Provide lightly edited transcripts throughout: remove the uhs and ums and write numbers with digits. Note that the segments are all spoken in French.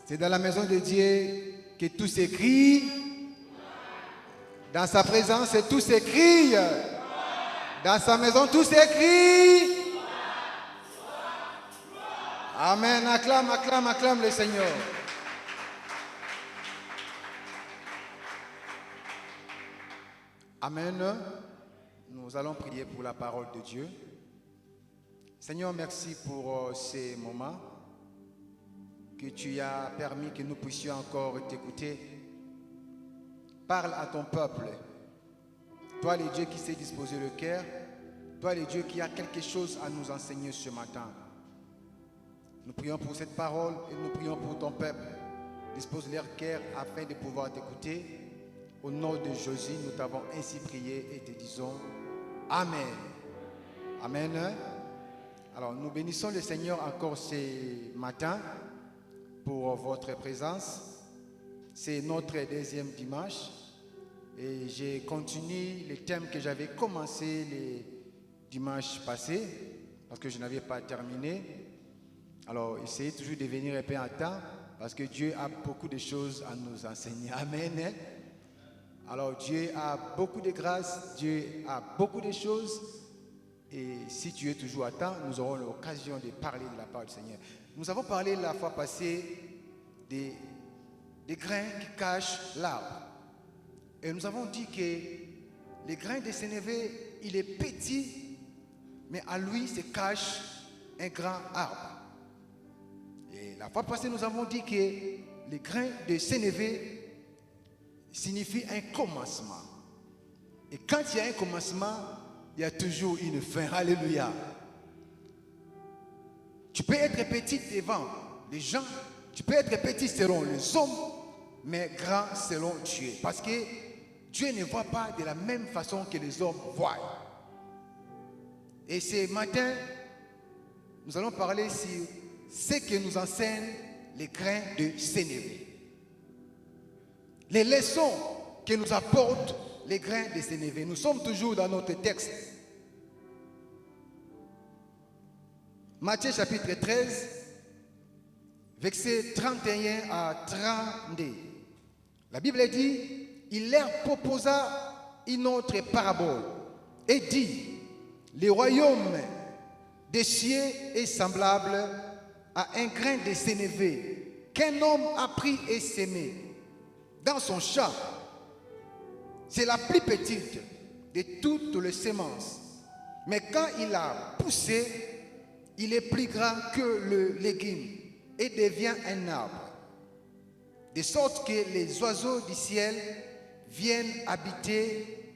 C'est dans la maison de Dieu que tout s'écrit. Dans sa présence, tout s'écrit. Dans sa maison, tout s'écrit. Amen. Acclame, acclame, acclame le Seigneur. Amen. Nous allons prier pour la parole de Dieu. Seigneur, merci pour ces moments que tu as permis que nous puissions encore t'écouter. Parle à ton peuple. Toi, le Dieu qui sait disposer le cœur. Toi, le Dieu qui a quelque chose à nous enseigner ce matin. Nous prions pour cette parole et nous prions pour ton peuple. Dispose leur cœur afin de pouvoir t'écouter. Au nom de Jésus, nous t'avons ainsi prié et te disons Amen. Amen. Alors, nous bénissons le Seigneur encore ce matin pour votre présence. C'est notre deuxième dimanche et j'ai continué le thème que j'avais commencé le dimanche passé parce que je n'avais pas terminé. Alors, essayez toujours de venir un peu en temps parce que Dieu a beaucoup de choses à nous enseigner. Amen. Alors, Dieu a beaucoup de grâce, Dieu a beaucoup de choses. Et si tu es toujours à temps, nous aurons l'occasion de parler de la parole du Seigneur. Nous avons parlé la fois passée des grains qui cachent l'arbre. Et nous avons dit que le grain de sénévé, il est petit, mais à lui se cache un grand arbre. Et la fois passée, nous avons dit que le grain de sénévé signifie un commencement. Et quand il y a un commencement, il y a toujours une fin. Alléluia. Tu peux être petit devant les gens, tu peux être petit selon les hommes, mais grand selon Dieu. Parce que Dieu ne voit pas de la même façon que les hommes voient. Et ce matin, nous allons parler sur ce que nous enseignent les grains de sénévé. Les leçons que nous apportent les grains de sénévé. Nous sommes toujours dans notre texte. Matthieu chapitre 13, versets 31 à 32. La Bible dit, il leur proposa une autre parabole et dit, le royaume des cieux est semblable à un grain de sénévé qu'un homme a pris et sémé dans son champ. C'est la plus petite de toutes les semences. Mais quand il a poussé, il est plus grand que le légume et devient un arbre. De sorte que les oiseaux du ciel viennent habiter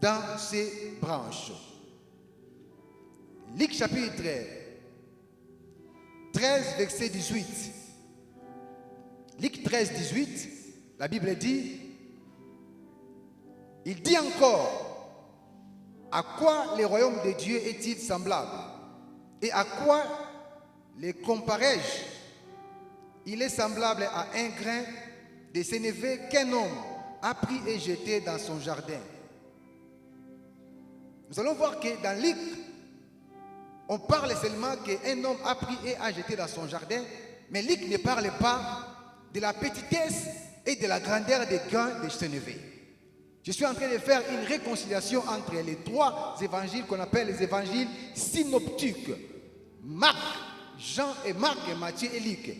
dans ses branches. Luc chapitre 13, verset 18. Luc 13, 18, la Bible dit, il dit encore, à quoi le royaume de Dieu est-il semblable? Et à quoi le comparais-je? Il est semblable à un grain de sénévé qu'un homme a pris et jeté dans son jardin. Nous allons voir que dans Luc, on parle seulement qu'un homme a pris et a jeté dans son jardin, mais Luc ne parle pas de la petitesse et de la grandeur des grains de sénévé. Je suis en train de faire une réconciliation entre les trois évangiles qu'on appelle les évangiles synoptiques. Marc, Jean et Marc et Matthieu et Luc.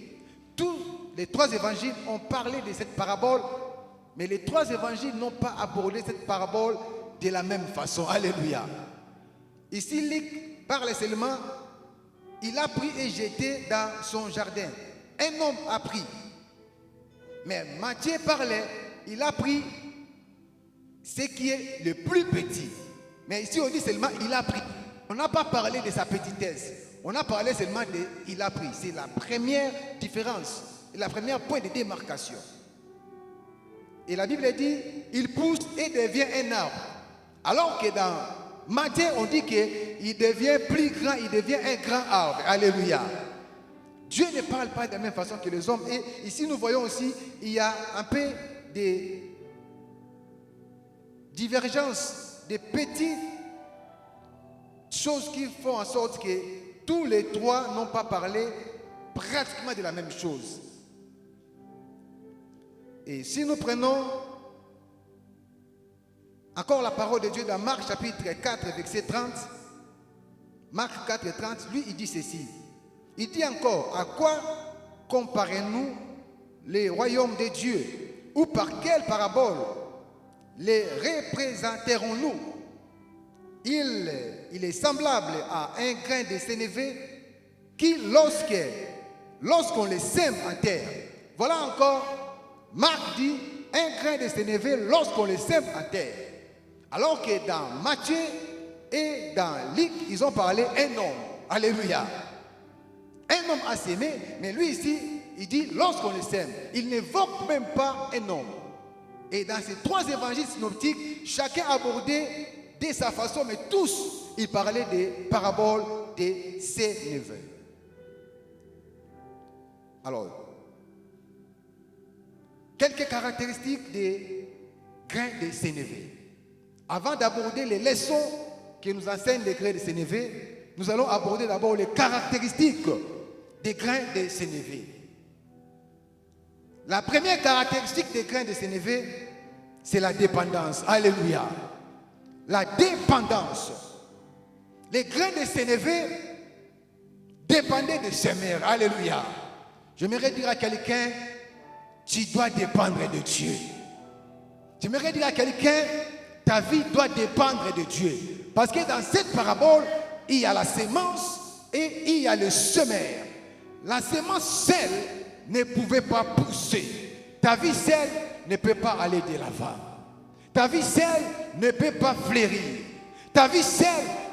Tous les trois évangiles ont parlé de cette parabole, mais les trois évangiles n'ont pas abordé cette parabole de la même façon. Alléluia. Ici, Luc parle seulement, il a pris et jeté dans son jardin. Un homme a pris. Mais Matthieu parlait, il a pris ce qui est le plus petit. Mais ici, on dit seulement, il a pris. On n'a pas parlé de sa petitesse. On a parlé seulement de il a pris. C'est la première différence, la première point de démarcation. Et la Bible dit, il pousse et devient un arbre. Alors que dans Matthieu, on dit qu'il devient plus grand, il devient un grand arbre. Alléluia. Dieu ne parle pas de la même façon que les hommes. Et ici, nous voyons aussi, il y a un peu de divergence, de petites choses qui font en sorte que tous les trois n'ont pas parlé pratiquement de la même chose. Et si nous prenons encore la parole de Dieu dans Marc chapitre 4, verset 30, Marc 4, 30, lui il dit ceci. Il dit encore, à quoi comparez-nous les royaumes de Dieu? Ou par quelle parabole les représenterons-nous? Il est semblable à un grain de sénévé qui, lorsqu'on le sème en terre, voilà encore, Marc dit, un grain de sénévé lorsqu'on le sème en terre. Alors que dans Matthieu et dans Luc, ils ont parlé un homme. Alléluia. Un homme a sémé, mais lui ici, il dit lorsqu'on le sème. Il n'évoque même pas un homme. Et dans ces trois évangiles synoptiques, chacun abordait de sa façon, mais tous, ils parlaient des paraboles des sénévés. Alors, quelques caractéristiques des grains de sénévé. Avant d'aborder les leçons que nous enseignent les grains de sénévé, nous allons aborder d'abord les caractéristiques des grains de sénévé. La première caractéristique des grains de sénévé, c'est la dépendance. Alléluia. La dépendance. Les grains de sénévé dépendaient des semeurs. Alléluia. J'aimerais dire à quelqu'un, tu dois dépendre de Dieu. J'aimerais dire à quelqu'un, ta vie doit dépendre de Dieu. Parce que dans cette parabole, il y a la sémence et il y a le semeur. La sémence seule ne pouvait pas pousser. Ta vie seule ne peut pas aller de l'avant. Ta vie seule ne peut pas fleurir. Ta vie seule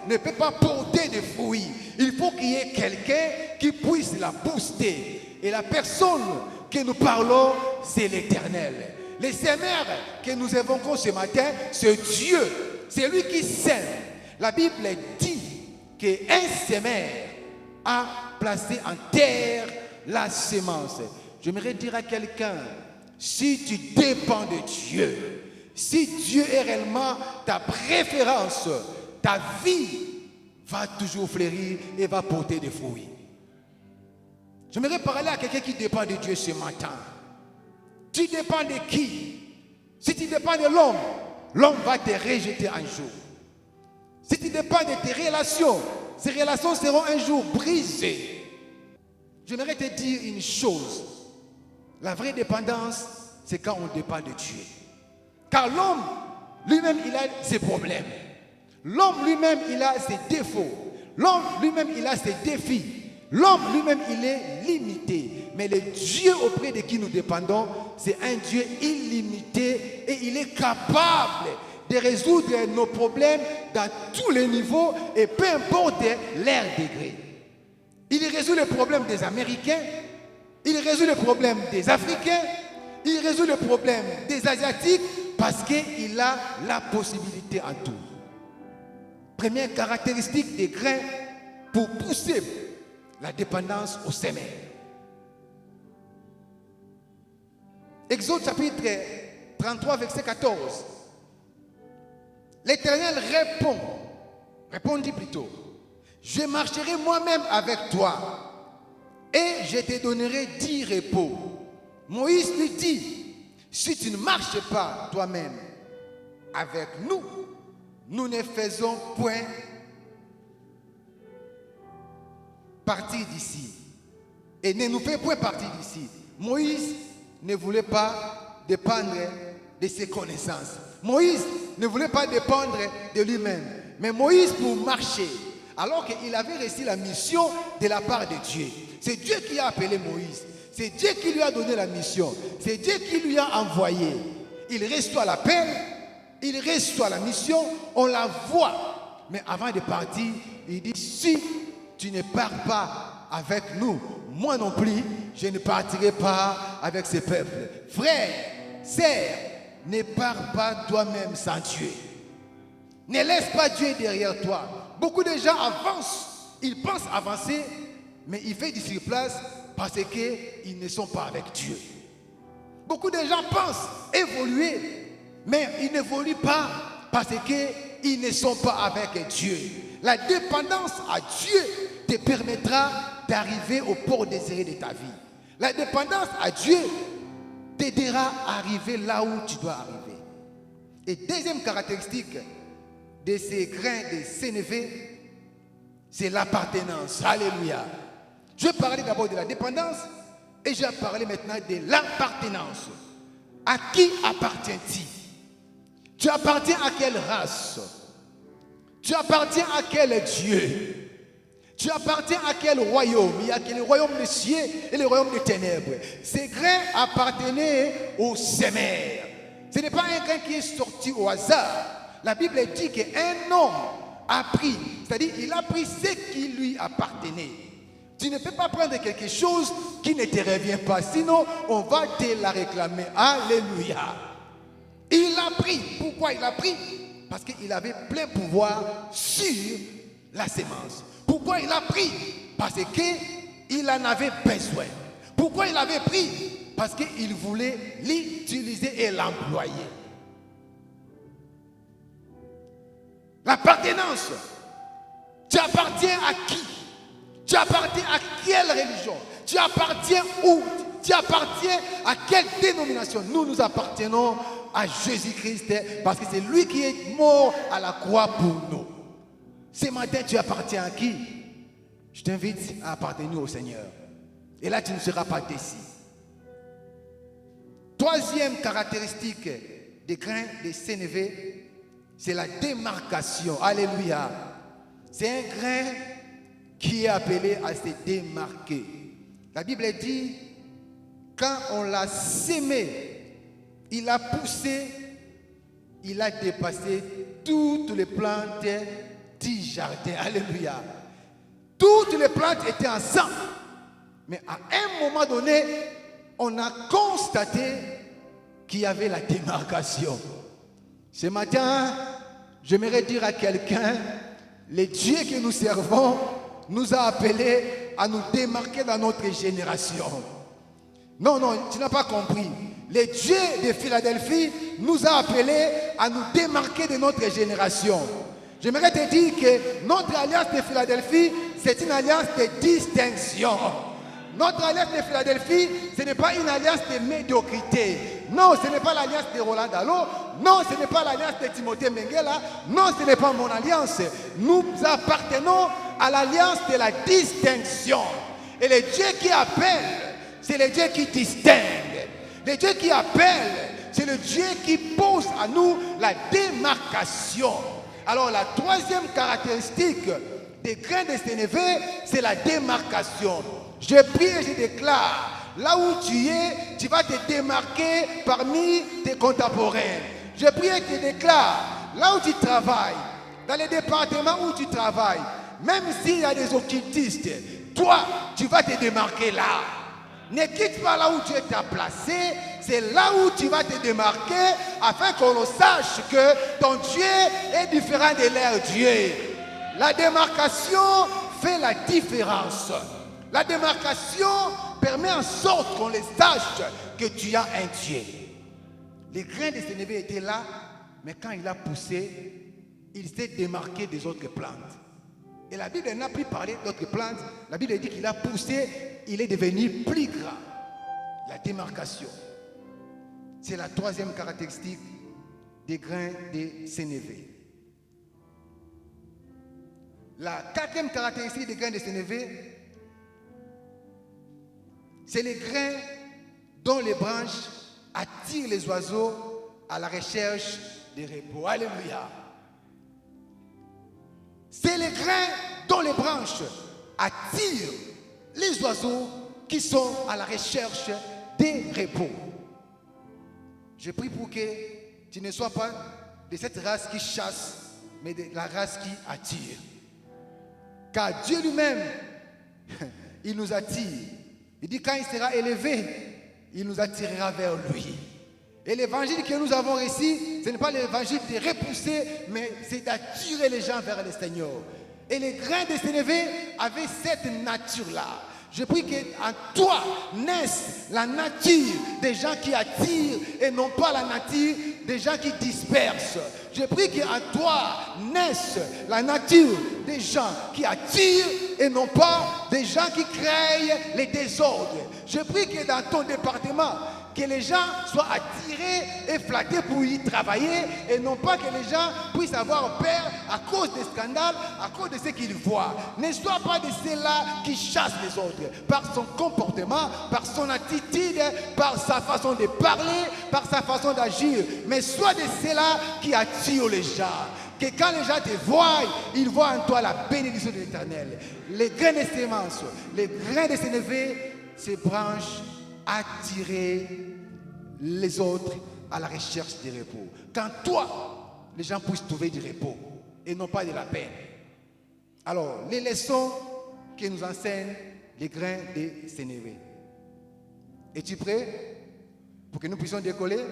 ne peut pas porter de fruits. Il faut qu'il y ait quelqu'un qui puisse la booster. Et la personne que nous parlons, c'est l'Éternel. Les semeurs que nous évoquons ce matin, c'est Dieu. C'est lui qui sème. La Bible dit qu'un semeur a placé en terre la sémence. J'aimerais dire à quelqu'un, si tu dépends de Dieu, si Dieu est réellement ta préférence, ta vie va toujours fleurir et va porter des fruits. J'aimerais parler à quelqu'un qui dépend de Dieu ce matin. Tu dépends de qui? Si tu dépends de l'homme, l'homme va te rejeter un jour. Si tu dépends de tes relations, ces relations seront un jour brisées. J'aimerais te dire une chose. La vraie dépendance, c'est quand on dépend de Dieu. Car l'homme, lui-même, il a ses problèmes. L'homme lui-même, il a ses défauts. L'homme lui-même, il a ses défis. L'homme lui-même, il est limité. Mais le Dieu auprès de qui nous dépendons, c'est un Dieu illimité et il est capable de résoudre nos problèmes dans tous les niveaux et peu importe leur degré. Il résout les problèmes des Américains, il résout les problèmes des Africains, il résout les problèmes des Asiatiques parce qu'il a la possibilité en tout. Première caractéristique des grains pour pousser la dépendance au semeur. Exode chapitre 33, verset 14. L'Éternel répondit plutôt, je marcherai moi-même avec toi et je te donnerai 10 repos. Moïse lui dit, si tu ne marches pas toi-même avec nous, nous ne faisons point partir d'ici. Et ne nous fait point partir d'ici. Moïse ne voulait pas dépendre de ses connaissances. Moïse ne voulait pas dépendre de lui-même. Mais Moïse, pour marcher, alors qu'il avait reçu la mission de la part de Dieu, c'est Dieu qui a appelé Moïse. C'est Dieu qui lui a donné la mission. C'est Dieu qui lui a envoyé. Il reçoit l'appel, il reçoit la mission, on la voit. Mais avant de partir, il dit, si tu ne pars pas avec nous, moi non plus, je ne partirai pas avec ce peuple. Frère, sœur, ne pars pas toi-même sans Dieu. Ne laisse pas Dieu derrière toi. Beaucoup de gens avancent, ils pensent avancer, mais ils font du surplace parce qu'ils ne sont pas avec Dieu. Beaucoup de gens pensent évoluer, mais ils n'évoluent pas parce qu'ils ne sont pas avec Dieu. La dépendance à Dieu te permettra d'arriver au port désiré de ta vie. La dépendance à Dieu t'aidera à arriver là où tu dois arriver. Et deuxième caractéristique de ces grains de sénévé, c'est l'appartenance. Alléluia. Je vais parler d'abord de la dépendance et je vais parler maintenant de l'appartenance. À qui appartiens-tu? Tu appartiens à quelle race? Tu appartiens à quel Dieu? Tu appartiens à quel royaume? Il y a le royaume des cieux et le royaume des ténèbres. Ces grains appartenaient au sémère. Ce n'est pas un grain qui est sorti au hasard. La Bible dit qu'un homme a pris, c'est-à-dire il a pris ce qui lui appartenait. Tu ne peux pas prendre quelque chose qui ne te revient pas, sinon on va te la réclamer. Alléluia. Il a pris. Pourquoi il a pris? Parce qu'il avait plein pouvoir sur la sémence. Pourquoi il a pris? Parce qu'il en avait besoin. Pourquoi il avait pris? Parce qu'il voulait l'utiliser et l'employer. L'appartenance. Tu appartiens à qui? Tu appartiens à quelle religion? Tu appartiens où? Tu appartiens à quelle dénomination? Nous appartenons à Jésus-Christ parce que c'est lui qui est mort à la croix pour nous. Ce matin, tu appartiens à qui? Je t'invite à appartenir au Seigneur. Et là, tu ne seras pas déçu. Troisième caractéristique des grains de sénévé, c'est la démarcation. Alléluia. C'est un grain qui est appelé à se démarquer. La Bible dit, quand on l'a sémé, il a poussé, il a dépassé toutes les plantes du jardin. Alléluia. Toutes les plantes étaient ensemble. Mais à un moment donné, on a constaté qu'il y avait la démarcation. Ce matin, j'aimerais dire à quelqu'un, le Dieu que nous servons nous a appelés à nous démarquer dans notre génération. Non, tu n'as pas compris. Le Dieu de Philadelphie nous a appelés à nous démarquer de notre génération. J'aimerais te dire que notre alliance de Philadelphie, c'est une alliance de distinction. Notre alliance de Philadelphie, ce n'est pas une alliance de médiocrité. Non, ce n'est pas l'alliance de Roland Dallot. Non, ce n'est pas l'alliance de Timothée Mengela. Non, ce n'est pas mon alliance. Nous appartenons à l'alliance de la distinction. Et le Dieu qui appelle, c'est le Dieu qui distingue. Le Dieu qui appelle, c'est le Dieu qui pose à nous la démarcation. Alors la troisième caractéristique des grains de sénévé, c'est la démarcation. Je prie et je déclare, là où tu es, tu vas te démarquer parmi tes contemporains. Je prie et je déclare, là où tu travailles, dans les départements où tu travailles, même s'il y a des occultistes, toi, tu vas te démarquer là. Ne quitte pas là où tu es placé, c'est là où tu vas te démarquer afin qu'on sache que ton Dieu est différent de leur Dieu. La démarcation fait la différence. La démarcation permet en sorte qu'on les sache que tu as un Dieu. Les grains de sénévé étaient là, mais quand il a poussé, il s'est démarqué des autres plantes. Et la Bible n'a plus parlé d'autres plantes. La Bible dit qu'il a poussé, il est devenu plus grand. La démarcation. C'est la troisième caractéristique des grains de sénévé. La quatrième caractéristique des grains de sénévé, c'est les grains dont les branches attirent les oiseaux à la recherche des repos. Alléluia. C'est les grains dont les branches attirent les oiseaux qui sont à la recherche des repos. Je prie pour que tu ne sois pas de cette race qui chasse, mais de la race qui attire. Car Dieu lui-même, il nous attire. Il dit quand il sera élevé, il nous attirera vers lui. Et l'évangile que nous avons ici, ce n'est pas l'évangile de repousser, mais c'est d'attirer les gens vers le Seigneur. Et les grains de sénévé avaient cette nature-là. Je prie qu'en toi naisse la nature des gens qui attirent et non pas la nature des gens qui dispersent. Je prie qu'en toi naisse la nature des gens qui attirent et non pas des gens qui créent les désordres. Je prie que dans ton département, Que les gens soient attirés et flattés pour y travailler et non pas que les gens puissent avoir peur à cause des scandales, à cause de ce qu'ils voient. Ne sois pas de ceux-là qui chassent les autres par son comportement, par son attitude, par sa façon de parler, par sa façon d'agir. Mais sois de ceux-là qui attirent les gens. Que quand les gens te voient, ils voient en toi la bénédiction de l'Éternel. Les grains de sémence, les grains de sénévé, ces branches attirer les autres à la recherche du repos. Quand toi, les gens puissent trouver du repos et non pas de la peine. Alors, les leçons que nous enseignent les grains de sénévé. Es-tu prêt pour que nous puissions décoller?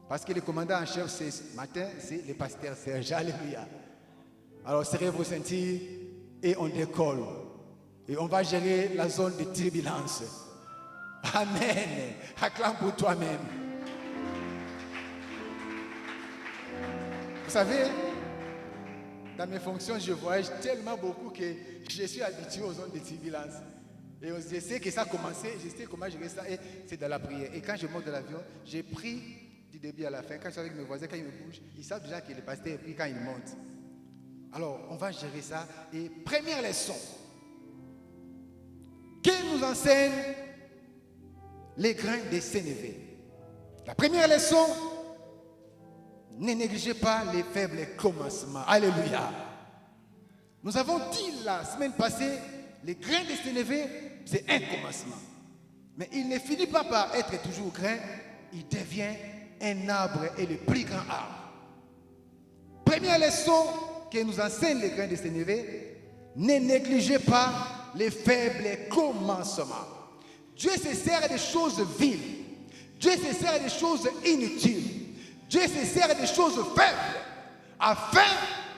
Parce que le commandant en chef ce matin, c'est le pasteur Serge. Alléluia. Alors, serrez vos ceintures et on décolle. Et on va gérer la zone de turbulence. Amen. Acclame pour toi-même. Vous savez, dans mes fonctions, je voyage tellement beaucoup que je suis habitué aux zones de turbulence. Et je sais que ça a commencé, je sais comment gérer ça, et c'est dans la prière. Et quand je monte de l'avion, j'ai pris du début à la fin. Quand je suis avec mes voisins, quand ils me bougent, ils savent déjà que le pasteur est pris quand ils montent. Alors, on va gérer ça. Et première leçon, que nous enseignent les grains de sénévé. La première leçon, ne négligez pas les faibles commencements. Alléluia. Nous avons dit la semaine passée, les grains de sénévé, c'est un commencement. Mais il ne finit pas par être toujours grain, il devient un arbre et le plus grand arbre. Première leçon que nous enseignent les grains de sénévé, ne négligez pas les faibles commencements. Dieu se sert des choses viles. Dieu se sert des choses inutiles. Dieu se sert des choses faibles afin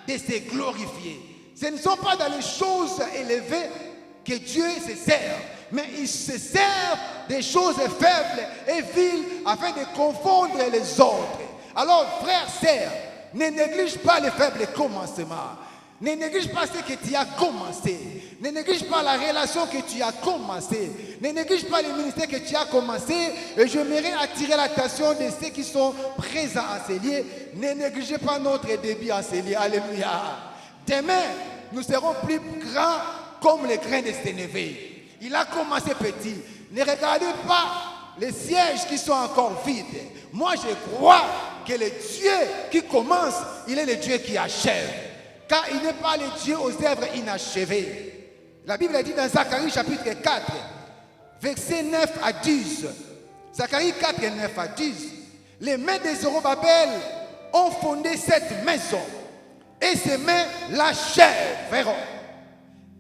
de se glorifier. Ce ne sont pas dans les choses élevées que Dieu se sert, mais il se sert des choses faibles et viles afin de confondre les autres. Alors, frères, sœurs, ne néglige pas les faibles commencements. Ne néglige pas ce que tu as commencé. Ne néglige pas la relation que tu as commencé. Ne néglige pas le ministère que tu as commencé. Et j'aimerais attirer l'attention de ceux qui sont présents en ces lieux. Ne négligez pas notre début en ces lieux. Alléluia. Demain, nous serons plus grands comme les grains de sénévé. Il a commencé petit. Ne regardez pas les sièges qui sont encore vides. Moi, je crois que le Dieu qui commence, il est le Dieu qui achève. Car il n'est pas le Dieu aux œuvres inachevées. La Bible a dit dans Zacharie chapitre 4, versets 9 à 10. Zacharie 4, 9 à 10. Les mains de Zorobabel ont fondé cette maison. Et ces mains l'achèveront.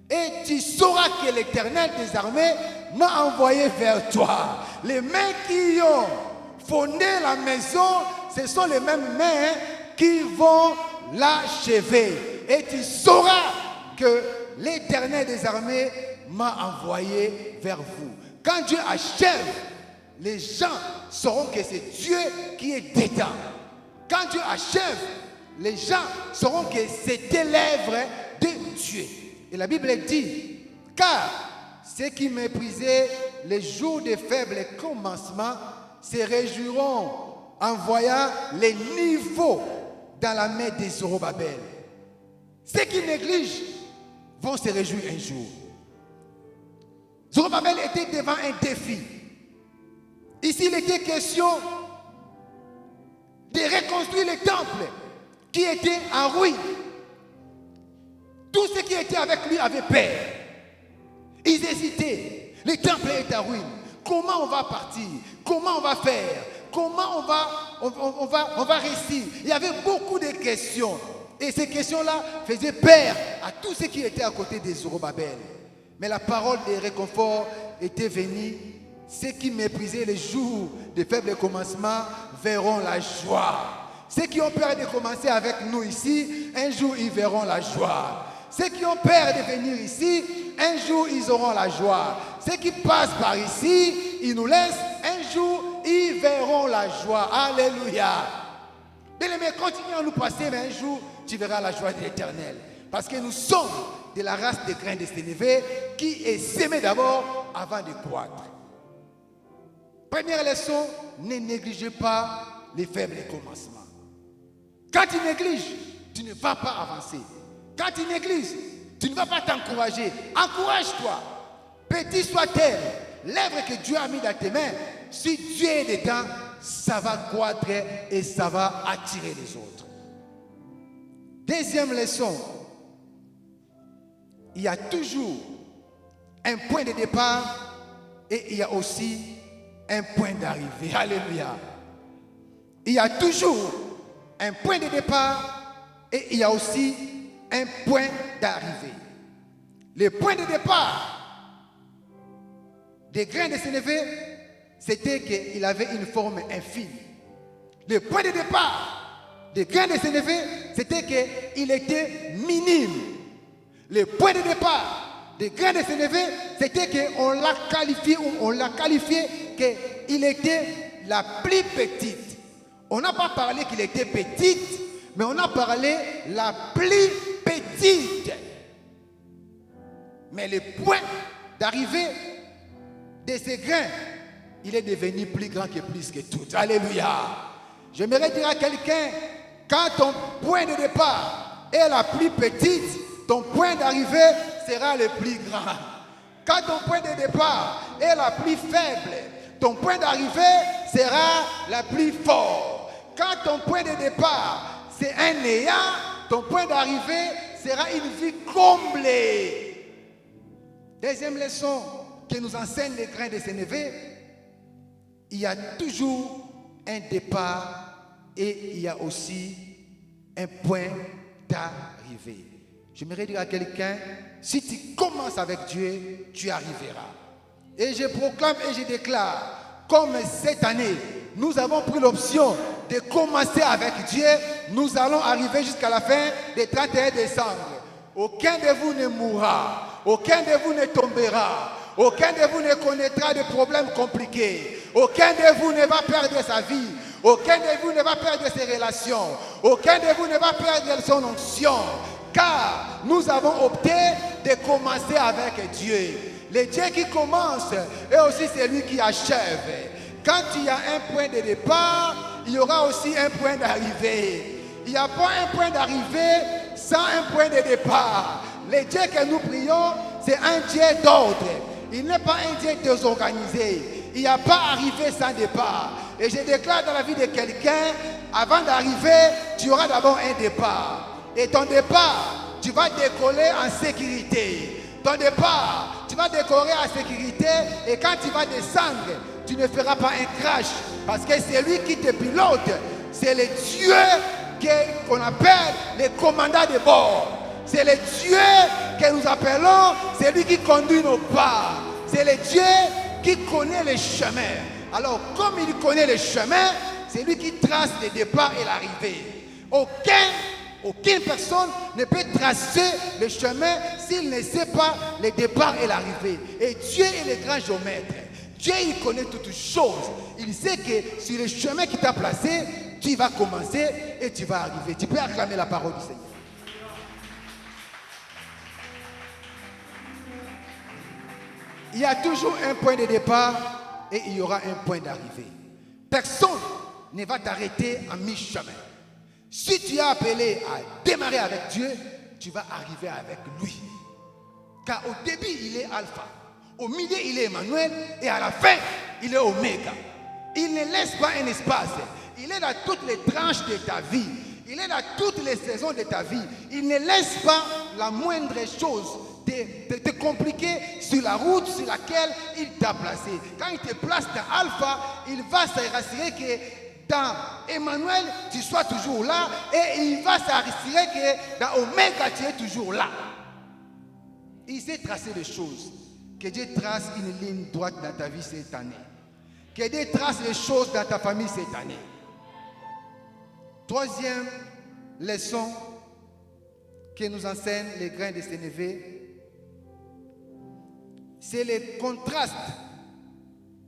Et tu sauras que l'Éternel des armées m'a envoyé vers toi. Les mains qui ont fondé la maison, ce sont les mêmes mains qui vont l'achever. Et tu sauras que l'Éternel des armées m'a envoyé vers vous. Quand Dieu achève, les gens sauront que c'est Dieu qui est dedans. Quand Dieu achève, les gens sauront que c'était l'œuvre de Dieu. Et la Bible dit, car ceux qui méprisaient les jours des faibles commencements se réjouiront en voyant les niveaux dans la main des Zorobabel. Ceux qui négligent vont se réjouir un jour. Zorobabel était devant un défi. Ici, il était question de reconstruire le temple qui était en ruine. Tous ceux qui étaient avec lui avaient peur. Ils hésitaient. Le temple est en ruine. Comment on va partir? Comment on va faire? Comment on va réussir? Il y avait beaucoup de questions. Et ces questions-là faisaient peur à tous ceux qui étaient à côté des Zorobabel. Mais la parole de réconfort était venue. Ceux qui méprisaient les jours de faibles commencements verront la joie. Ceux qui ont peur de commencer avec nous ici, un jour ils verront la joie. Ceux qui ont peur de venir ici, un jour ils auront la joie. Ceux qui passent par ici, ils nous laissent, un jour ils verront la joie. Alléluia. Bien-aimés, continuez à nous passer, mais un jour tu verras la joie de l'Éternel. Parce que nous sommes de la race des grains de sénévé qui est sémé d'abord avant de croître. Première leçon, ne négligez pas les faibles commencements. Quand tu négliges, tu ne vas pas avancer. Quand tu négliges, tu ne vas pas t'encourager. Encourage-toi. Petit soit-elle, l'œuvre que Dieu a mis dans tes mains, si Dieu est dedans, ça va croître et ça va attirer les autres. Deuxième leçon, il y a toujours un point de départ et il y a aussi un point d'arrivée. Alléluia. Il y a toujours un point de départ et il y a aussi un point d'arrivée. Le point de départ des grains de sénévé, c'était qu'il avait une forme infime. Le point de départ des grains de sénévé, c'était qu'il était minime. Le point de départ des grains de sénévé, c'était qu'on l'a qualifié qu'il était la plus petite. On n'a pas parlé qu'il était petite, mais on a parlé la plus petite. Mais le point d'arrivée de ces grains, il est devenu plus grand que plus que tout. Alléluia. J'aimerais dire à quelqu'un, quand ton point de départ est la plus petite, ton point d'arrivée sera le plus grand. Quand ton point de départ est la plus faible, ton point d'arrivée sera la plus fort. Quand ton point de départ c'est un néant, ton point d'arrivée sera une vie comblée. Deuxième leçon que nous enseignent les grains de sénévé, il y a toujours un départ et il y a aussi un point d'arrivée. J'aimerais dire à quelqu'un, si tu commences avec Dieu, tu arriveras. Et je proclame et je déclare, comme cette année, nous avons pris l'option de commencer avec Dieu, nous allons arriver jusqu'à la fin du 31 décembre. Aucun de vous ne mourra, aucun de vous ne tombera, aucun de vous ne connaîtra de problèmes compliqués, aucun de vous ne va perdre sa vie, aucun de vous ne va perdre ses relations, aucun de vous ne va perdre son onction, car nous avons opté de commencer avec Dieu. Le Dieu qui commence est aussi celui qui achève. Quand il y a un point de départ, il y aura aussi un point d'arrivée. Il n'y a pas un point d'arrivée sans un point de départ. Le Dieu que nous prions, c'est un Dieu d'ordre. Il n'est pas un Dieu désorganisé. Il n'y a pas arrivé sans départ. Et je déclare dans la vie de quelqu'un, avant d'arriver, tu auras d'abord un départ. Et ton départ, tu vas décoller en sécurité. Ton départ, tu vas décoller en sécurité. Et quand tu vas descendre, tu ne feras pas un crash. Parce que c'est lui qui te pilote. C'est le Dieu qu'on appelle le commandant de bord. C'est le Dieu que nous appelons, c'est lui qui conduit nos pas. C'est le Dieu qui connaît les chemins. Alors, comme il connaît les chemins, c'est lui qui trace le départ et l'arrivée. Aucune personne ne peut tracer le chemin s'il ne sait pas le départ et l'arrivée. Et Dieu est le grand géomètre. Dieu, il connaît toutes choses. Il sait que sur le chemin qui t'a placé, tu vas commencer et tu vas arriver. Tu peux acclamer la parole du Seigneur. Il y a toujours un point de départ et il y aura un point d'arrivée. Personne ne va t'arrêter en mi-chemin. Si tu es appelé à démarrer avec Dieu, tu vas arriver avec lui. Car au début, il est Alpha. Au milieu, il est Emmanuel. Et à la fin, il est Oméga. Il ne laisse pas un espace. Il est dans toutes les tranches de ta vie. Il est dans toutes les saisons de ta vie. Il ne laisse pas la moindre chose te compliquer sur la route sur laquelle il t'a placé. Quand il te place dans Alpha, il va se rassurer que dans Emmanuel, tu sois toujours là. Et il va s'assurer que dans Oméga, tu es toujours là. Il sait tracer les choses. Que Dieu trace une ligne droite dans ta vie cette année. Que Dieu trace les choses dans ta famille cette année. Troisième leçon que nous enseignent les grains de sénévé, c'est le contraste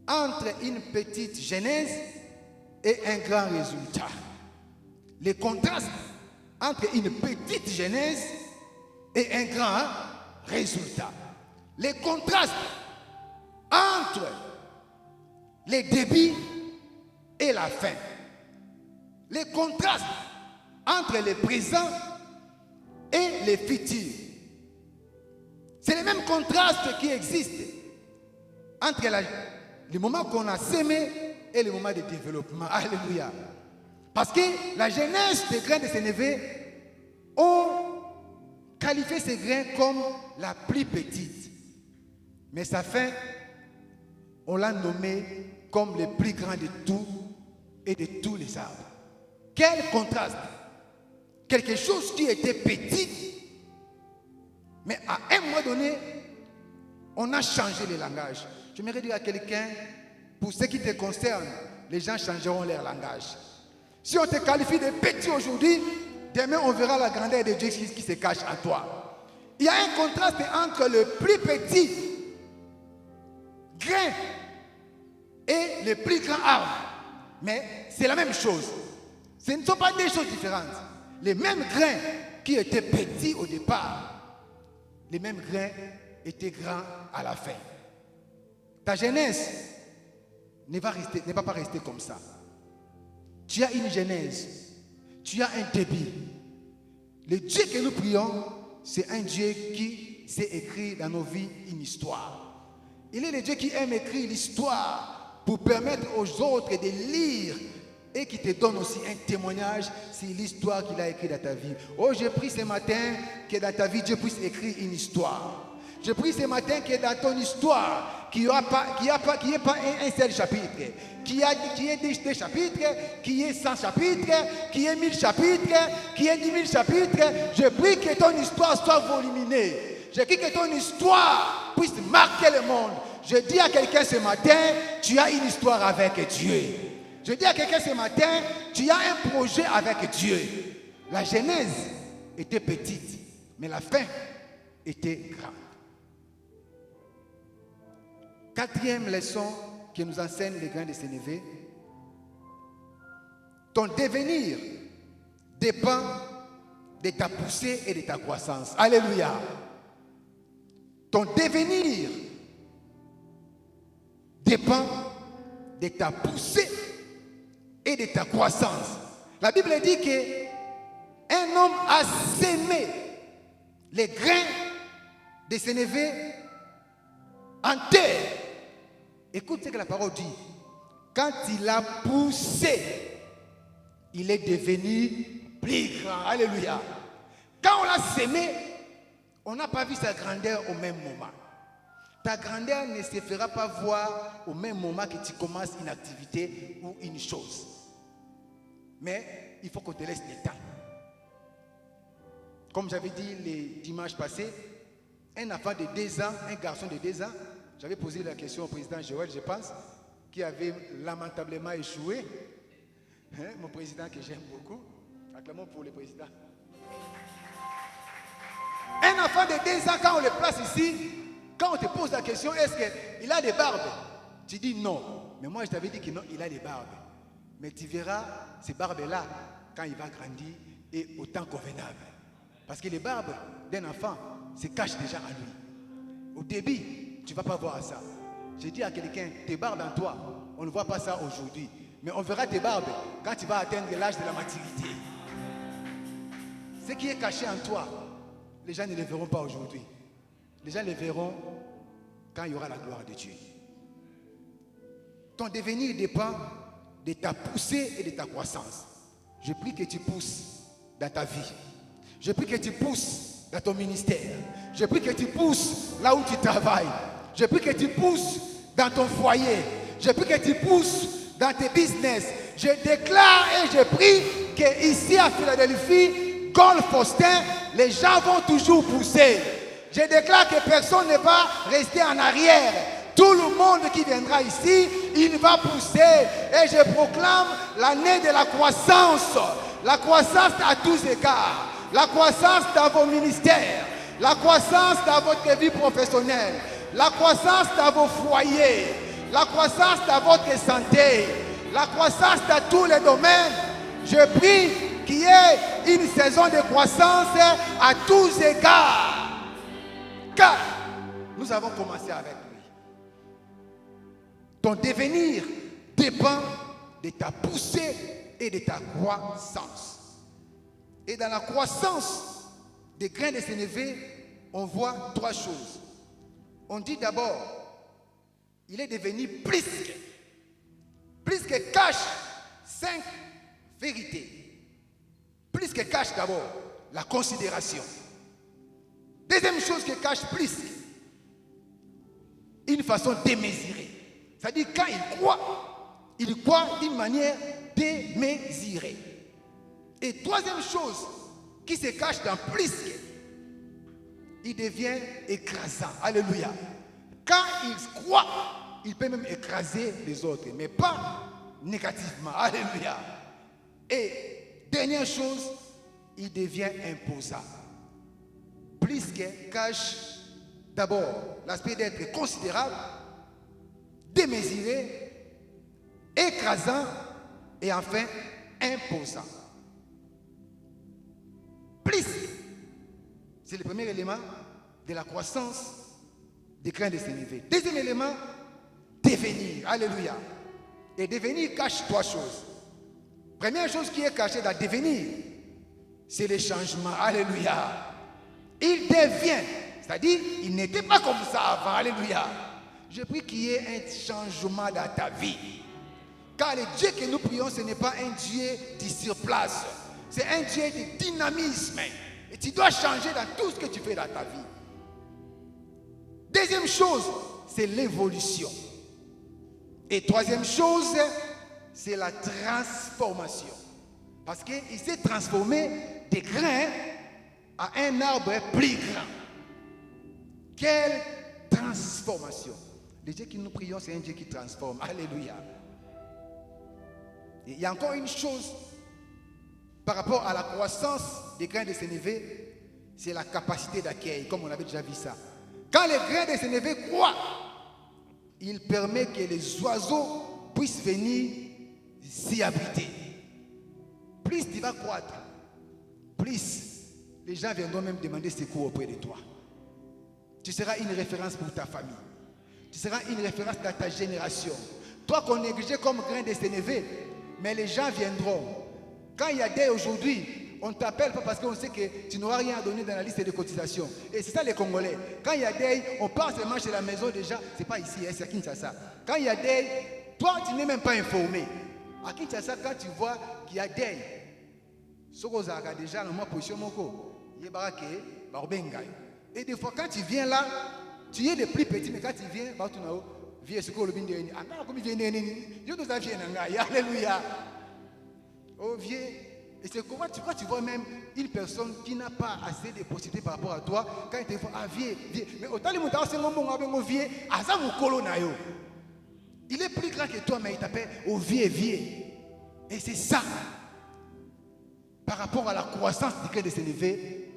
entre une petite genèse et un grand résultat. Le contraste entre une petite genèse et un grand résultat. Le contraste entre les débuts et la fin. Les contrastes entre le présent et le futur. C'est les mêmes contrastes qui existent entre le moment qu'on a sémé et le moment de développement. Alléluia. Parce que la jeunesse des grains de sénévé ont qualifié ces grains comme la plus petite. Mais sa fin, on l'a nommé comme le plus grand de tout et de tous les arbres. Quel contraste! Quelque chose qui était petit, mais à un moment donné, on a changé le langage. J'aimerais dire à quelqu'un, pour ce qui te concerne, les gens changeront leur langage. Si on te qualifie de petit aujourd'hui, demain on verra la grandeur de Dieu qui se cache en toi. Il y a un contraste entre le plus petit grain et le plus grand arbre. Mais c'est la même chose. Ce ne sont pas deux choses différentes. Les mêmes grains qui étaient petits au départ, les mêmes grains étaient grands à la fin. Ta jeunesse ne va pas rester comme ça. Tu as une genèse, tu as un début. Le Dieu que nous prions, c'est un Dieu qui sait écrire dans nos vies une histoire. Il est le Dieu qui aime écrire l'histoire pour permettre aux autres de lire et qui te donne aussi un témoignage sur l'histoire qu'il a écrite dans ta vie. Oh, je prie ce matin que dans ta vie, Dieu puisse écrire une histoire. Je prie ce matin que dans ton histoire, qu'il n'y ait pas un seul chapitre, qu'il y ait des chapitres, qu'il y ait 100 chapitres, qu'il y ait 1000 chapitres, qu'il y ait 10 000 chapitres. Je prie que ton histoire soit voluminée. Je prie que ton histoire puisse marquer le monde. Je dis à quelqu'un ce matin, tu as une histoire avec Dieu. Je dis à quelqu'un ce matin, tu as un projet avec Dieu. La genèse était petite, mais la fin était grande. Quatrième leçon que nous enseigne les grains de sénévé. Ton devenir dépend de ta poussée et de ta croissance. Alléluia. Ton devenir dépend de ta poussée et de ta croissance. La Bible dit qu'un homme a sémé les grains de sénévé en terre. Écoute ce que la parole dit. Quand il a poussé, il est devenu plus grand. Alléluia. Quand on l'a sémé, on n'a pas vu sa grandeur au même moment. Ta grandeur ne se fera pas voir au même moment que tu commences une activité ou une chose. Mais il faut qu'on te laisse le temps. Comme j'avais dit les dimanches passés, un enfant de 2 ans, un garçon de 2 ans, j'avais posé la question au président Joël, je pense, qui avait lamentablement échoué. Mon président que j'aime beaucoup. Acclamons pour le président. Un enfant de 2 ans, quand on le place ici, quand on te pose la question, est-ce qu'il a des barbes? Tu dis non. Mais moi, je t'avais dit que non, il a des barbes. Mais tu verras ces barbes-là, quand il va grandir, et au temps convenable. Parce que les barbes d'un enfant se cachent déjà à lui. Au début, tu ne vas pas voir ça. J'ai dit à quelqu'un, tes barbes en toi, on ne voit pas ça aujourd'hui. Mais on verra tes barbes quand tu vas atteindre l'âge de la maturité. Ce qui est caché en toi, les gens ne le verront pas aujourd'hui. Les gens le verront quand il y aura la gloire de Dieu. Ton devenir dépend de ta poussée et de ta croissance. Je prie que tu pousses dans ta vie. Je prie que tu pousses dans ton ministère. Je prie que tu pousses là où tu travailles. Je prie que tu pousses dans ton foyer. Je prie que tu pousses dans tes business. Je déclare et je prie qu'ici à Philadelphie, Golf Austin, les gens vont toujours pousser. Je déclare que personne ne va rester en arrière. Tout le monde qui viendra ici, il va pousser. Et je proclame l'année de la croissance. La croissance à tous égards. La croissance dans vos ministères. La croissance dans votre vie professionnelle. La croissance dans vos foyers. La croissance dans votre santé. La croissance dans tous les domaines. Je prie qu'il y ait une saison de croissance à tous égards. Car nous avons commencé avec lui. Ton devenir dépend de ta poussée et de ta croissance. Et dans la croissance des grains de sénévé, on voit 3 choses. On dit d'abord, il est devenu plus que cache 5 vérités. Plus que cache d'abord la considération. Deuxième chose que cache plus, une façon démesurée. C'est-à-dire quand il croit d'une manière démesurée. Et troisième chose qui se cache dans plus, il devient écrasant. Alléluia. Quand il croit, il peut même écraser les autres, mais pas négativement. Alléluia. Et dernière chose, il devient imposant. Plus que cache d'abord l'aspect d'être considérable, démesuré, écrasant et enfin imposant. Plus, c'est le premier élément de la croissance des grains de sénévé. Deuxième élément, devenir. Alléluia. Et devenir cache 3 choses. Première chose qui est cachée dans devenir, c'est le changement. Alléluia. Il devient, c'est-à-dire, il n'était pas comme ça avant. Alléluia. Je prie qu'il y ait un changement dans ta vie. Car le Dieu que nous prions, ce n'est pas un Dieu qui sur place. C'est un Dieu de dynamisme. Et tu dois changer dans tout ce que tu fais dans ta vie. Deuxième chose, c'est l'évolution. Et troisième chose, c'est la transformation. Parce qu'il s'est transformé des grains à un arbre plus grand. Quelle transformation! Le Dieu que nous prions, c'est un Dieu qui transforme. Alléluia. Et il y a encore une chose par rapport à la croissance des grains de sénévé, c'est la capacité d'accueil, comme on avait déjà vu ça. Quand les grains de sénévé croient, il permet que les oiseaux puissent venir s'y abriter. Plus tu vas croître, plus les gens viendront même demander secours auprès de toi. Tu seras une référence pour ta famille. Tu seras une référence dans ta génération. Toi qu'on négligeait comme grain de sénévé, mais les gens viendront. Quand il y a des aujourd'hui, on ne t'appelle pas parce qu'on sait que tu n'auras rien à donner dans la liste de cotisation. Et c'est ça les Congolais. Quand il y a des, on part seulement chez la maison déjà, c'est pas ici, c'est à Kinshasa. Quand il y a des, toi tu n'es même pas informé. À Kinshasa, quand tu vois qu'il y a des, déjà dans ma position, et des fois quand tu viens là, tu es le plus petit, mais quand tu viens, alléluia. Oh vieux, et c'est comment tu vois même une personne qui n'a pas assez de possibilités par rapport à toi, quand il te dit, ah vieux, mais autant les moutons, c'est mon vieux, il est plus grand que toi, mais il t'appelle au vieux. Et c'est ça, par rapport à la croissance du grain de sénévé,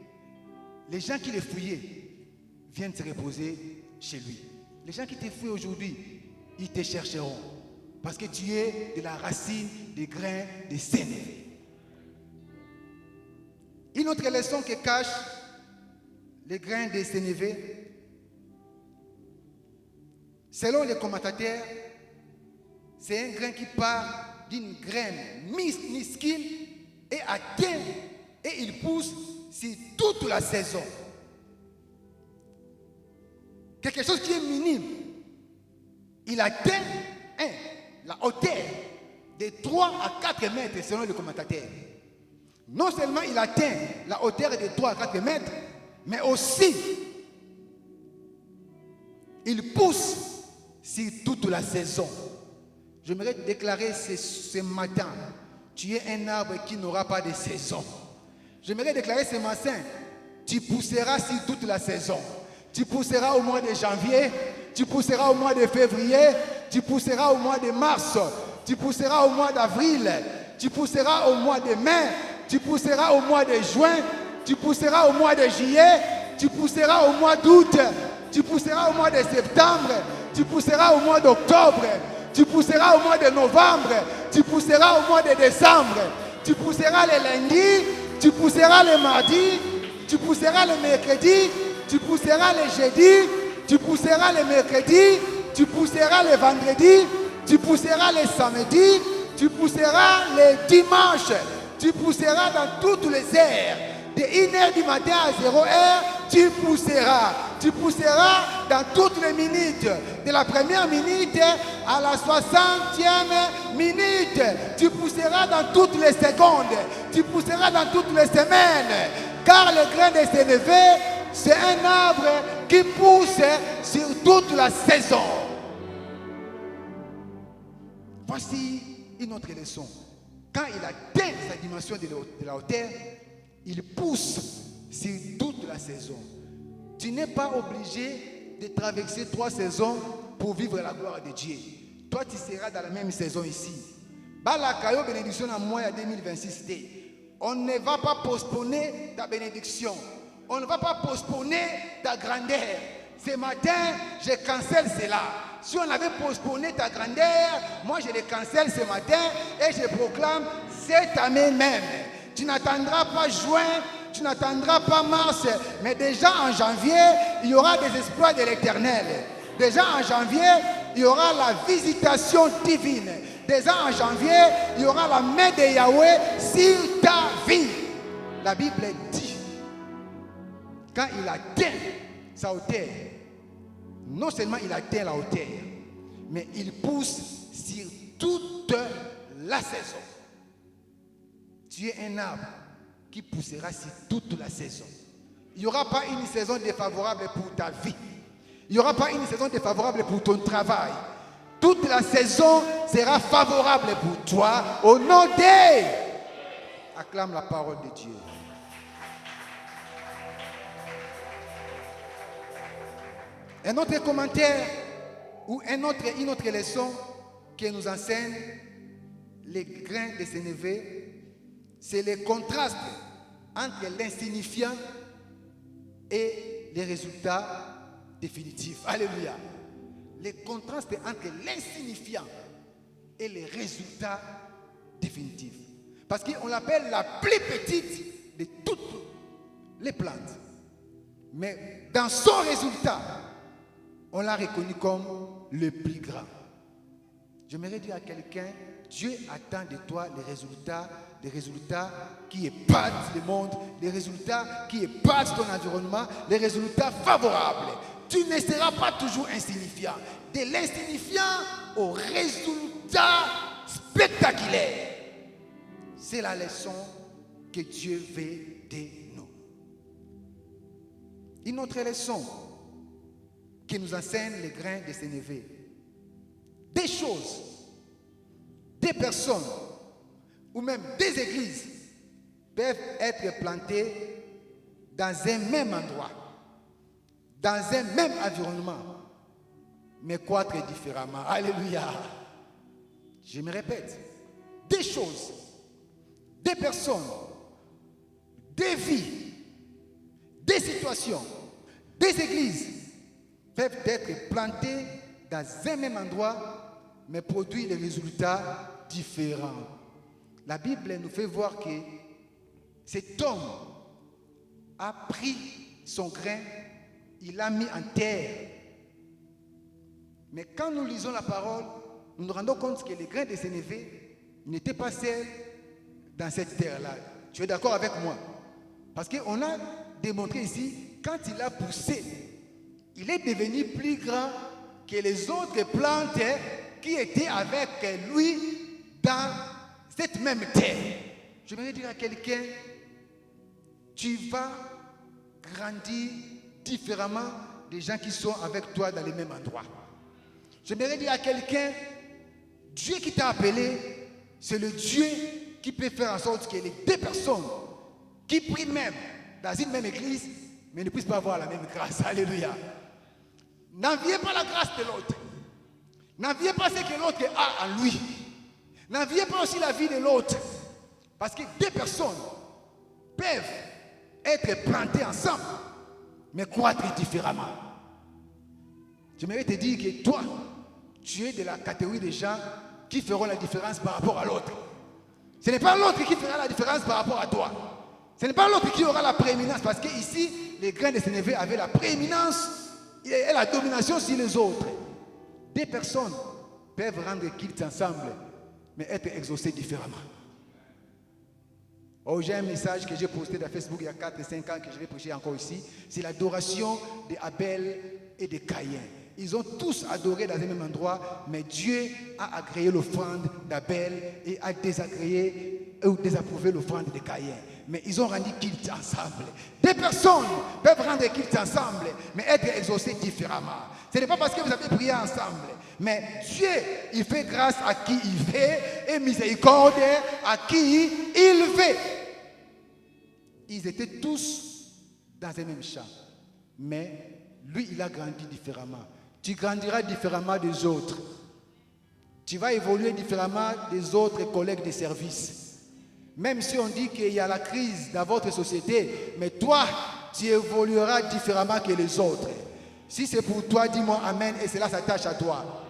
les gens qui les fouillaient viennent se reposer chez lui. Les gens qui te fouillent aujourd'hui, ils te chercheront. Parce que tu es de la racine des grains de sénévé. Une autre leçon que cache les grains de sénévé, selon les commentateurs, c'est un grain qui part d'une graine minuscule et atteint, et il pousse sur toute la saison. Quelque chose qui est minime, il atteint la hauteur de 3 à 4 mètres selon les commentateurs. Non seulement il atteint la hauteur de 3 à 4 mètres, mais aussi il pousse sur toute la saison. J'aimerais déclarer ce matin, tu es un arbre qui n'aura pas de saison. J'aimerais déclarer ce matin, tu pousseras sur toute la saison. Tu pousseras au mois de janvier, tu pousseras au mois de février, tu pousseras au mois de mars, tu pousseras au mois d'avril, tu pousseras au mois de mai, tu pousseras au mois de juin, tu pousseras au mois de juillet, tu pousseras au mois d'août, tu pousseras au mois de septembre, tu pousseras au mois d'octobre, tu pousseras au mois de novembre, tu pousseras au mois de décembre, tu pousseras les lundis, tu pousseras les mardis, tu pousseras le mercredi, tu pousseras les jeudis, tu pousseras les mercredis, tu pousseras les vendredis, Tu pousseras les samedis, tu pousseras les dimanches, tu pousseras dans toutes les heures. De 1h du matin à 0h, tu pousseras. Tu pousseras dans toutes les minutes. De la première minute à la 60e minute. Tu pousseras dans toutes les secondes. Tu pousseras dans toutes les semaines. Car le grain de sénévé, c'est un arbre qui pousse sur toute la saison. Voici une autre leçon. Quand il atteint sa dimension de la hauteur, il pousse sur toute la saison. Tu n'es pas obligé de traverser 3 saisons pour vivre la gloire de Dieu. Toi, tu seras dans la même saison ici. Balakayo bénédiction en mois 2026. On ne va pas postponer ta bénédiction. On ne va pas postponer ta grandeur. Ce matin, je cancelle cela. Si on avait postponé ta grandeur, moi je le cancelle ce matin et je proclame cette année même. Tu n'attendras pas juin, tu n'attendras pas mars, mais déjà en janvier, il y aura des exploits de l'Éternel. Déjà en janvier, il y aura la visitation divine. Déjà en janvier, il y aura la main de Yahweh sur ta vie. La Bible dit, quand il atteint sa hauteur, non seulement il atteint la hauteur, mais il pousse sur toute la saison. Tu es un arbre qui poussera sur toute la saison. Il n'y aura pas une saison défavorable pour ta vie. Il n'y aura pas une saison défavorable pour ton travail. Toute la saison sera favorable pour toi au nom de... Acclame la parole de Dieu. Un autre commentaire ou une autre leçon qui nous enseigne les grains de sénévé, c'est le contraste entre l'insignifiant et les résultats définitifs. Alléluia. Le contraste entre l'insignifiant et les résultats définitifs. Parce qu'on l'appelle la plus petite de toutes les plantes. Mais dans son résultat, on l'a reconnu comme le plus grand. J'aimerais dire à quelqu'un, Dieu attend de toi les résultats qui épatent le monde, les résultats qui épatent ton environnement, les résultats favorables. Tu ne seras pas toujours insignifiant. De l'insignifiant au résultat spectaculaire. C'est la leçon que Dieu veut de nous. Une autre leçon qui nous enseigne les grains de sénévé. Des choses, des personnes ou même des églises peuvent être plantées dans un même endroit, dans un même environnement, mais croître différemment. Alléluia. Je me répète, des choses, des personnes, des vies, des situations, des églises peuvent être plantées dans un même endroit, mais produire des résultats différents. La Bible nous fait voir que cet homme a pris son grain, il l'a mis en terre. Mais quand nous lisons la parole, nous nous rendons compte que les grains de sénévé n'étaient pas seuls dans cette terre-là. Tu es d'accord avec moi? Parce qu'on a démontré ici, quand il a poussé, il est devenu plus grand que les autres plantes qui étaient avec lui dans cette même terre. Je voudrais dire à quelqu'un, tu vas grandir différemment des gens qui sont avec toi dans les mêmes endroits. Je voudrais dire à quelqu'un, Dieu qui t'a appelé, c'est le Dieu qui peut faire en sorte que les deux personnes qui prient même dans une même église, mais ne puissent pas avoir la même grâce. Alléluia. N'enviez pas la grâce de l'autre. N'enviez pas ce que l'autre a en lui. N'enviez pas aussi la vie de l'autre. Parce que deux personnes peuvent être plantées ensemble, mais croître différemment. J'aimerais te dire que toi, tu es de la catégorie des gens qui feront la différence par rapport à l'autre. Ce n'est pas l'autre qui fera la différence par rapport à toi. Ce n'est pas l'autre qui aura la prééminence. Parce qu'ici, les grains de sénévé avaient la prééminence et la domination sur les autres. Des personnes peuvent rendre culte ensemble, mais être exaucés différemment. Oh, j'ai un message que j'ai posté dans Facebook il y a 4 et 5 ans que je vais prêcher encore ici. C'est l'adoration d'Abel et de Caïn. Ils ont tous adoré dans un même endroit, mais Dieu a agréé l'offrande d'Abel et a désagréé ou désapprouvé l'offrande de Caïn. Mais ils ont rendu culte ensemble. Des personnes peuvent rendre culte ensemble, mais être exaucées différemment. Ce n'est pas parce que vous avez prié ensemble, mais Dieu, il fait grâce à qui il veut et miséricorde à qui il veut. Ils étaient tous dans un même champ, mais lui, il a grandi différemment. Tu grandiras différemment des autres. Tu vas évoluer différemment des autres collègues de service. Même si on dit qu'il y a la crise dans votre société, mais toi, tu évolueras différemment que les autres. Si c'est pour toi, dis-moi Amen et cela s'attache à toi.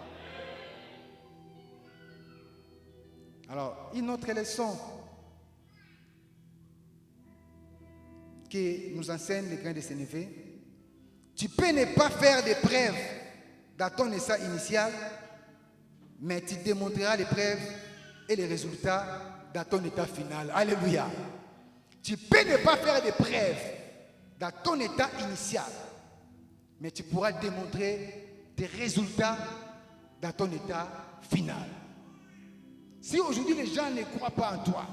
Alors, une autre leçon que nous enseigne les grains de Sénévé, tu peux ne pas faire des preuves dans ton essai initial, mais tu démontreras les preuves et les résultats dans ton état final. Alléluia. Tu peux ne pas faire des preuves dans ton état initial, mais tu pourras démontrer des résultats dans ton état final. Si aujourd'hui les gens ne croient pas en toi,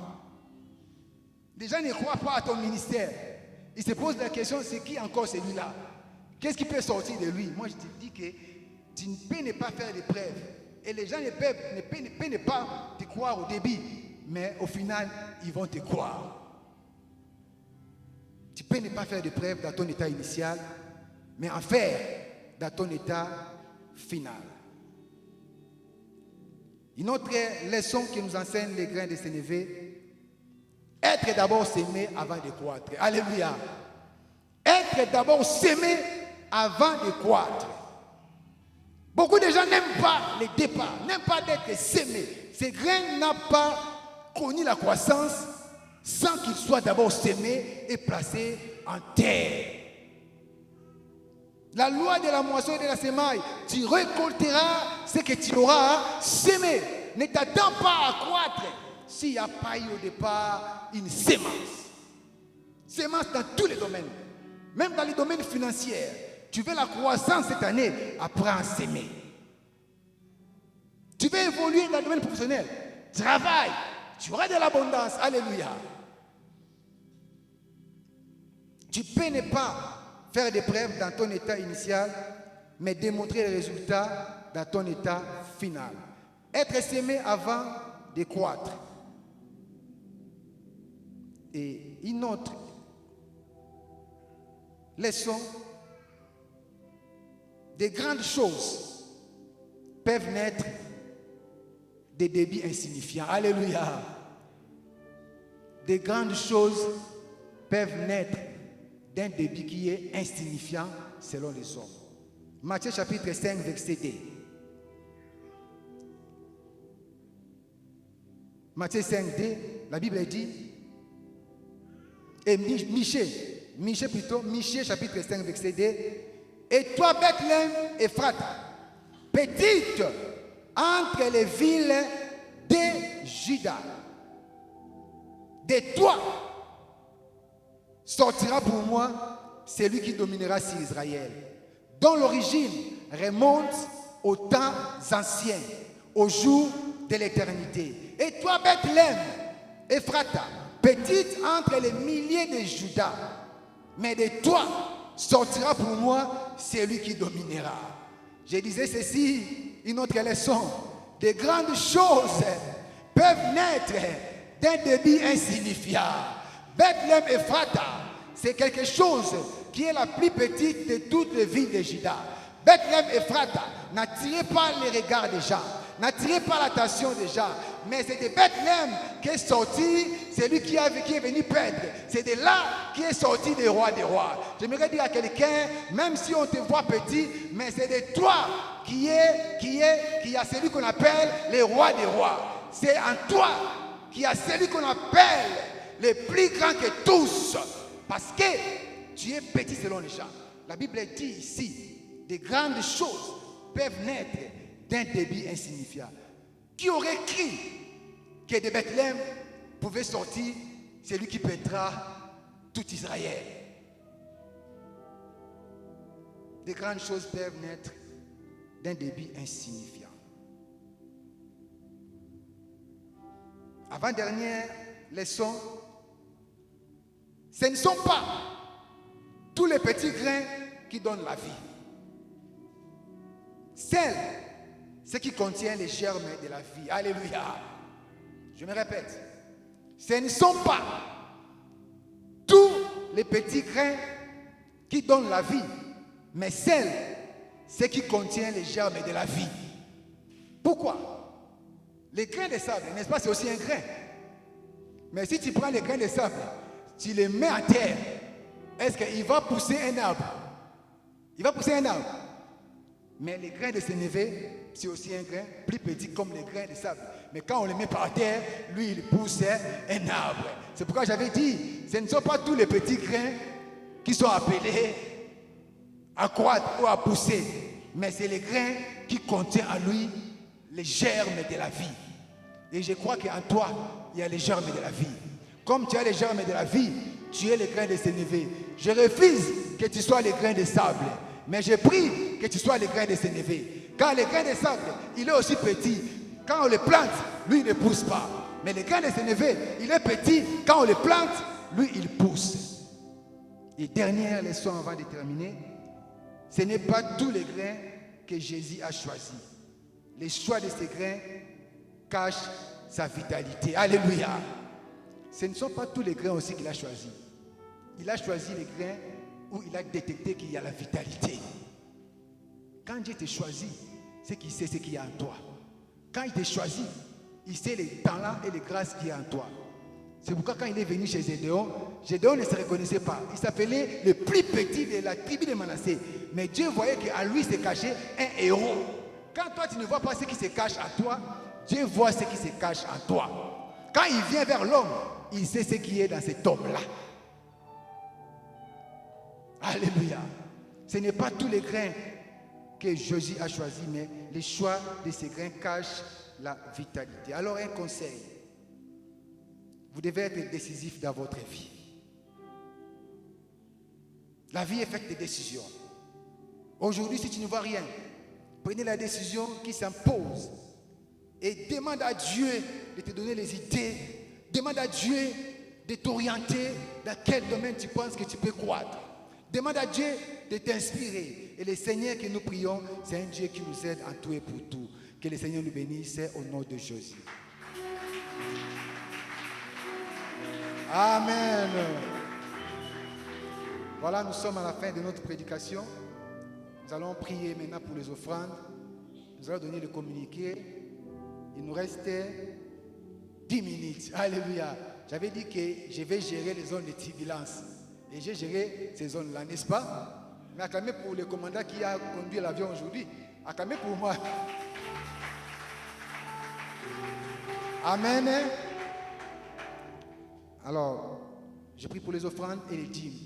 les gens ne croient pas à ton ministère, ils se posent la question, c'est qui encore celui-là? Qu'est-ce qui peut sortir de lui? Moi je te dis que tu ne peux ne pas faire des preuves. Et les gens ne peuvent ne pas te croire au début, mais au final, ils vont te croire. Tu peux ne pas faire de preuves dans ton état initial, mais en faire dans ton état final. Une autre leçon que nous enseigne les grains de Sénévé, être d'abord s'aimer avant de croître. Alléluia. Être d'abord s'aimer avant de croître. Beaucoup de gens n'aiment pas le départ, n'aiment pas d'être s'aimé. Ces grains n'ont pas connu la croissance sans qu'ils soient d'abord sémés et placés en terre. La loi de la moisson et de la semaille, tu récolteras ce que tu auras sémé. Ne t'attends pas à croître s'il n'y a pas eu au départ une sémence. Sémence dans tous les domaines, même dans les domaines financiers. Tu veux la croissance cette année, apprends à s'aimer. Tu veux évoluer dans le domaine professionnel, travaille, tu auras de l'abondance. Alléluia. Tu peux ne pas faire des preuves dans ton état initial, mais démontrer les résultats dans ton état final. Être sémé avant de croître. Et une autre leçon, des grandes choses peuvent naître des débits insignifiants. Alléluia. Des grandes choses peuvent naître d'un débit qui est insignifiant selon les hommes. Matthieu chapitre 5, verset 2. Matthieu 5, 2, la Bible dit, et Michée chapitre 5, verset 2, et toi, Bethléem, Ephrata, petite entre les villes de Juda, de toi sortira pour moi celui qui dominera sur Israël, dont l'origine remonte aux temps anciens, au jour de l'éternité. Et toi, Bethléem, Ephrata, petite entre les milliers de Juda, mais de toi sortira pour moi celui qui dominera. Je disais ceci, une autre leçon. De grandes choses peuvent naître d'un débit insignifiant. Bethléem Ephrata, c'est quelque chose qui est la plus petite de toutes les villes de Juda. Bethléem Ephrata n'attirait pas les regards des gens, n'attirait pas l'attention des gens, mais c'est de Bethléem qu'est sorti celui qui est venu perdre. C'est de là qui est sorti le roi des rois. J'aimerais dire à quelqu'un, même si on te voit petit, mais c'est de toi qui a celui qu'on appelle le roi des rois. C'est en toi qui a celui qu'on appelle le plus grand que tous, parce que tu es petit selon les gens. La Bible dit ici, des grandes choses peuvent naître d'un débit insignifiant. Qui aurait cru que de Bethléem pouvait sortir celui qui pètera tout Israël? De grandes choses peuvent naître d'un débit insignifiant. Avant-dernière leçon, ce ne sont pas tous les petits grains qui donnent la vie. Ce qui contient les germes de la vie. Alléluia. Je me répète. Ce ne sont pas tous les petits grains qui donnent la vie, mais ce qui contient les germes de la vie. Pourquoi? Les grains de sable, n'est-ce pas, c'est aussi un grain. Mais si tu prends les grains de sable, tu les mets à terre, est-ce qu'il va pousser un arbre? Il va pousser un arbre. Mais les grains de sénévé, c'est aussi un grain plus petit comme les grains de sable. Mais quand on les met par terre, lui, il pousse un arbre. C'est pourquoi j'avais dit, ce ne sont pas tous les petits grains qui sont appelés à croître ou à pousser. Mais c'est les grains qui contiennent en lui les germes de la vie. Et je crois qu'en toi, il y a les germes de la vie. Comme tu as les germes de la vie, tu es les grains de sénévé. Je refuse que tu sois les grains de sable. Mais je prie que tu sois les grains de sénévé. Car les grains de sable, il est aussi petit. Quand on les plante, lui, il ne pousse pas. Mais les grains de sénévé, il est petit. Quand on les plante, lui, il pousse. Et dernière leçon avant de terminer, ce n'est pas tous les grains que Jésus a choisis. Les choix de ces grains cachent sa vitalité. Alléluia. Ce ne sont pas tous les grains aussi qu'il a choisis. Il a choisi les grains où il a détecté qu'il y a la vitalité. Quand Dieu te choisit, c'est qu'il sait ce qu'il y a en toi. Quand il te choisit, il sait les talents et les grâces qu'il y a en toi. C'est pourquoi quand il est venu chez Gédéon, Gédéon ne se reconnaissait pas. Il s'appelait le plus petit de la tribu de Manassé. Mais Dieu voyait qu'à lui se cachait un héros. Quand toi tu ne vois pas ce qui se cache en toi, Dieu voit ce qui se cache en toi. Quand il vient vers l'homme, il sait ce qui est dans cet homme-là. Alléluia. Ce n'est pas tous les grains que Jésus a choisis, mais les choix de ces grains cachent la vitalité. Alors un conseil, vous devez être décisif dans votre vie. La vie est faite de décisions. Aujourd'hui, si tu ne vois rien, prenez la décision qui s'impose et demande à Dieu de te donner les idées. Demande à Dieu de t'orienter dans quel domaine tu penses que tu peux croître. Demande à Dieu de t'inspirer. Et le Seigneur que nous prions, c'est un Dieu qui nous aide en tout et pour tout. Que le Seigneur nous bénisse au nom de Jésus. Amen. Voilà, nous sommes à la fin de notre prédication. Nous allons prier maintenant pour les offrandes. Nous allons donner le communiqué. Il nous reste 10 minutes. Alléluia. J'avais dit que je vais gérer les zones de turbulence. Et j'ai géré ces zones-là, n'est-ce pas? Mais acclamez pour le commandant qui a conduit l'avion aujourd'hui. Acclamez pour moi. Amen. Alors, je prie pour les offrandes et les dîmes.